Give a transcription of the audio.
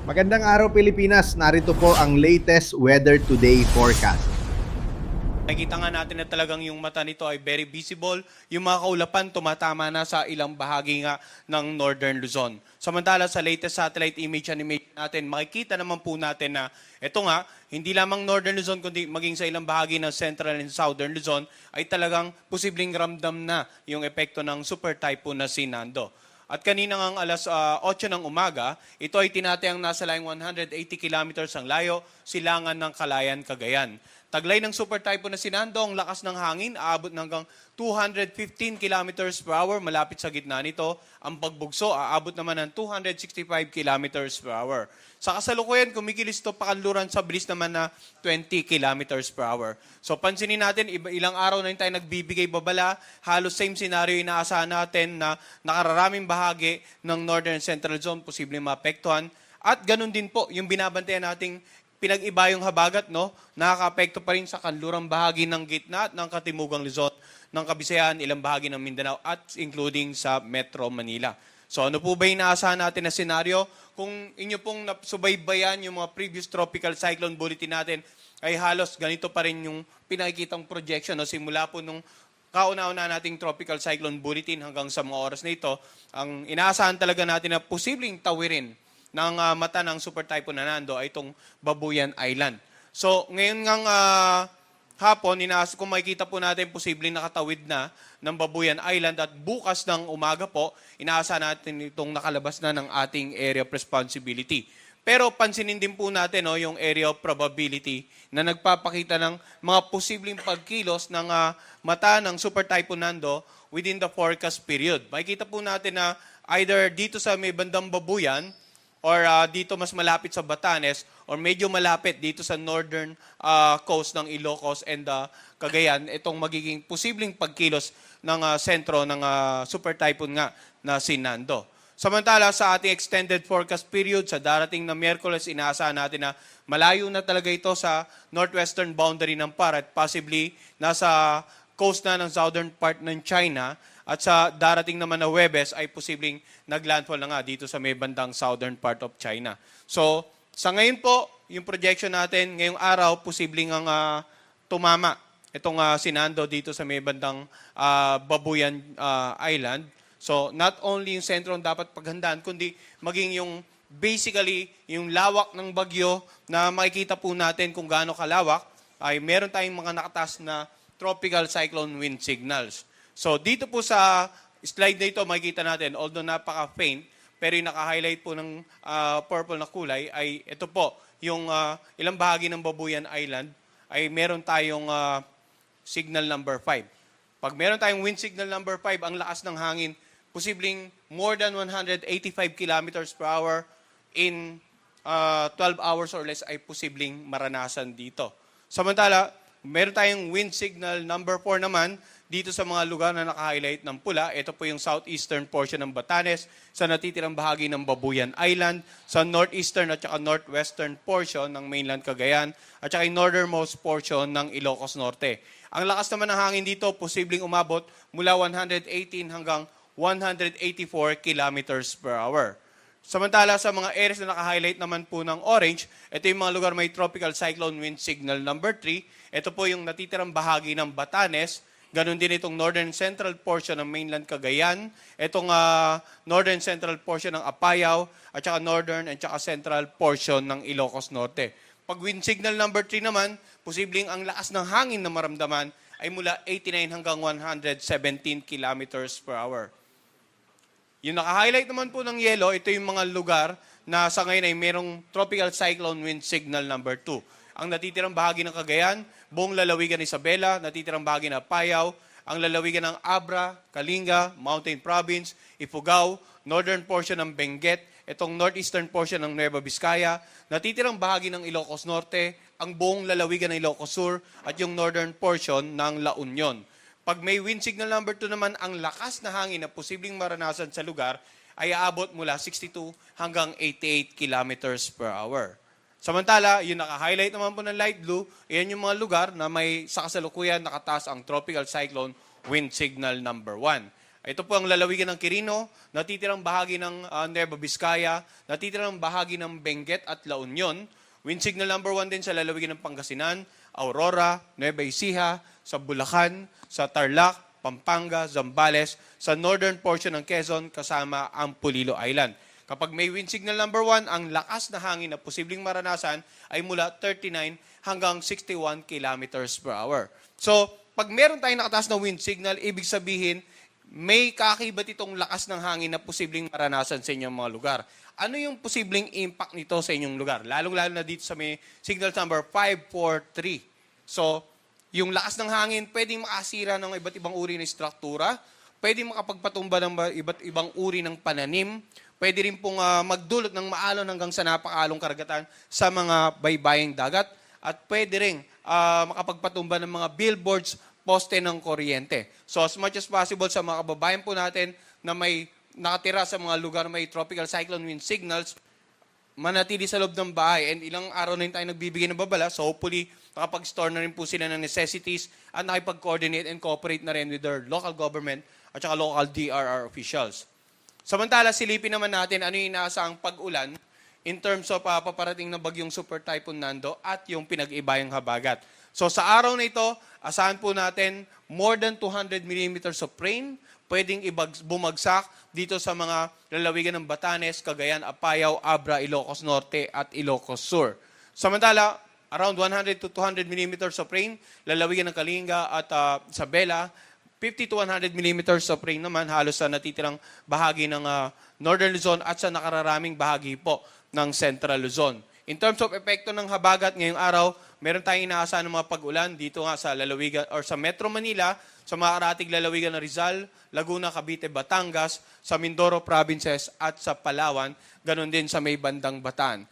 Magandang araw Pilipinas, narito po ang latest Weather Today forecast. Nakikita nga natin na talagang yung mata nito ay very visible. Yung mga kaulapan tumatama na sa ilang bahagi nga ng Northern Luzon. Samantala sa latest satellite image animation natin, makikita naman po natin na ito nga, hindi lamang Northern Luzon kundi maging sa ilang bahagi ng Central and Southern Luzon ay talagang posibleng ramdam na yung epekto ng super typhoon na si Nando. At kanina ngang alas 8 ng umaga, ito ay tinatayang nasa layong 180 kilometers ang layo, silangan ng Kalayan, Cagayan. Taglay ng super typhoon na si Nando, ang lakas ng hangin, aabot hanggang 215 kilometers per hour, malapit sa gitna nito. Ang pagbugso, aabot naman ng 265 kilometers per hour. Sa kasalukuyan, kumikilos ito pakanluran sa bilis naman na 20 kilometers per hour. So pansinin natin, ilang araw na tayo nagbibigay babala, halos same scenario inaasahan natin na nakararaming bahagi ng Northern Central Zone, posibleng maapektuhan. At ganun din po, yung binabantayan nating pinag-iba yung habagat, no? Nakaka-apekto pa rin sa kanlurang bahagi ng gitna at ng katimugang Luzon, ng Kabisayan, ilang bahagi ng Mindanao at including sa Metro Manila. So ano po ba yung inaasahan natin na senaryo? Kung inyo pong subaybayan yung mga previous tropical cyclone bulletin natin, ay halos ganito pa rin yung pinakikitang projection, no? Simula po nung kauna-una nating tropical cyclone bulletin hanggang sa mga oras na ito, ang inaasahan talaga natin na posibleng tawirin ng mata ng super typhoon na Nando ay itong Babuyan Island. So, ngayon ngang hapon, kung makikita po natin, posibleng nakatawid na ng Babuyan Island at bukas ng umaga po, inaasahan natin itong nakalabas na ng ating area of responsibility. Pero pansinin din po natin yung area of probability na nagpapakita ng mga posibleng pagkilos ng mata ng super typhoon Nando within the forecast period. Makikita po natin na either dito sa may bandang Babuyan, or dito mas malapit sa Batanes, or medyo malapit dito sa northern coast ng Ilocos and Cagayan, itong magiging posibleng pagkilos ng sentro ng super typhoon nga na si Nando. Samantala sa ating extended forecast period, sa darating na Miyerkules, inaasahan natin na malayo na talaga ito sa northwestern boundary ng PAR at possibly nasa coast na ng southern part ng China. At sa darating naman na Huwebes ay posibleng naglandfall na nga dito sa may bandang southern part of China. So, sa ngayon po, yung projection natin, ngayong araw, posibleng ang tumama itong sinando dito sa may bandang Babuyan Island. So, not only yung sentro ang dapat paghandaan, kundi maging yung basically yung lawak ng bagyo na makikita po natin kung gaano kalawak, ay meron tayong mga nakatas na tropical cyclone wind signals. So, dito po sa slide na ito, makikita natin, although napaka-faint, pero yung naka-highlight po ng purple na kulay, ay ito po, yung ilang bahagi ng Babuyan Island, ay meron tayong signal number 5. Pag meron tayong wind signal number 5, ang lakas ng hangin, posibleng more than 185 kilometers per hour in 12 hours or less ay posibleng maranasan dito. Samantala, meron tayong wind signal number 4 naman, dito sa mga lugar na naka-highlight ng pula. Ito po yung southeastern portion ng Batanes, sa natitirang bahagi ng Babuyan Island, sa northeastern at saka northwestern portion ng mainland Cagayan, at saka yung northernmost portion ng Ilocos Norte. Ang lakas naman ng hangin dito, posibleng umabot mula 118 hanggang 184 kilometers per hour. Samantala sa mga areas na naka-highlight naman po ng orange, ito yung mga lugar may tropical cyclone wind signal number 3. Ito po yung natitirang bahagi ng Batanes. Ganon din itong northern central portion ng mainland Cagayan, itong northern central portion ng Apayao, at saka northern and saka central portion ng Ilocos Norte. Pag wind signal number 3 naman, posibleng ang lakas ng hangin na maramdaman ay mula 89 hanggang 117 kilometers per hour. Yung naka-highlight naman po ng yellow, ito yung mga lugar na sa ngayon ay merong tropical cyclone wind signal number 2. Ang natitirang bahagi ng Cagayan, buong lalawigan ng Isabela, natitirang bahagi ng Apayao, ang lalawigan ng Abra, Kalinga, Mountain Province, Ifugao, northern portion ng Benguet, itong northeastern portion ng Nueva Vizcaya, natitirang bahagi ng Ilocos Norte, ang buong lalawigan ng Ilocos Sur, at yung northern portion ng La Union. Pag may wind signal number 2 naman, ang lakas na hangin na posibleng maranasan sa lugar ay aabot mula 62 hanggang 88 kilometers per hour. Samantala, yung naka-highlight naman po ng light blue, yan yung mga lugar na may sa kasalukuyan nakataas ang tropical cyclone wind signal number 1. Ito po ang lalawigan ng Quirino, natitirang bahagi ng Nueva Vizcaya, natitirang bahagi ng Benguet at La Union. Wind signal number 1 din sa lalawigan ng Pangasinan, Aurora, Nueva Ecija, sa Bulacan, sa Tarlac, Pampanga, Zambales, sa northern portion ng Quezon kasama ang Pulilo Island. Kapag may wind signal number 1, ang lakas na hangin na posibleng maranasan ay mula 39 hanggang 61 kilometers per hour. So, pag meron tayong nakataas na wind signal, ibig sabihin, may kakibat itong lakas ng hangin na posibleng maranasan sa inyong mga lugar. Ano yung posibleng impact nito sa inyong lugar? Lalong-lalo na dito sa may signal number 543. So, yung lakas ng hangin, pwedeng makasira ng iba't ibang uri ng struktura, pwedeng makapagpatumba ng iba't ibang uri ng pananim, pwede rin pong magdulot ng maalon hanggang sa napakalong karagatan sa mga baybaying dagat, at pwede rin makapagpatumba ng mga billboards, poste ng kuryente. So as much as possible sa mga kababayan po natin na may nakatira sa mga lugar may tropical cyclone wind signals, manatili sa loob ng bahay, and ilang araw na rin tayo nagbibigay ng babala, so hopefully nakapag-store na rin po sila ng necessities at nakipag-coordinate and cooperate na rin with their local government at saka local DRR officials. Samantala, silipin naman natin ano yung inaasahang pag-ulan in terms of paparating na bagyong Super Typhoon Nando at yung pinag-ibayang habagat. So sa araw na ito, asahan po natin more than 200 millimeters of rain, pwedeng bumagsak dito sa mga lalawigan ng Batanes, Cagayan, Apayao, Abra, Ilocos Norte at Ilocos Sur. Samantala, around 100 to 200 millimeters of rain, lalawigan ng Kalinga at Isabela, 50 to 100 millimeters of rain naman halos sa natitirang bahagi ng Northern Luzon at sa nakararaming bahagi po ng Central Luzon. In terms of epekto ng habagat ngayong araw, meron tayong inaasahan ng mga pag-ulan dito nga sa lalawigan or sa Metro Manila, sa mga karatig lalawigan ng Rizal, Laguna, Cavite, Batangas, sa Mindoro provinces at sa Palawan, ganon din sa may bandang Bataan.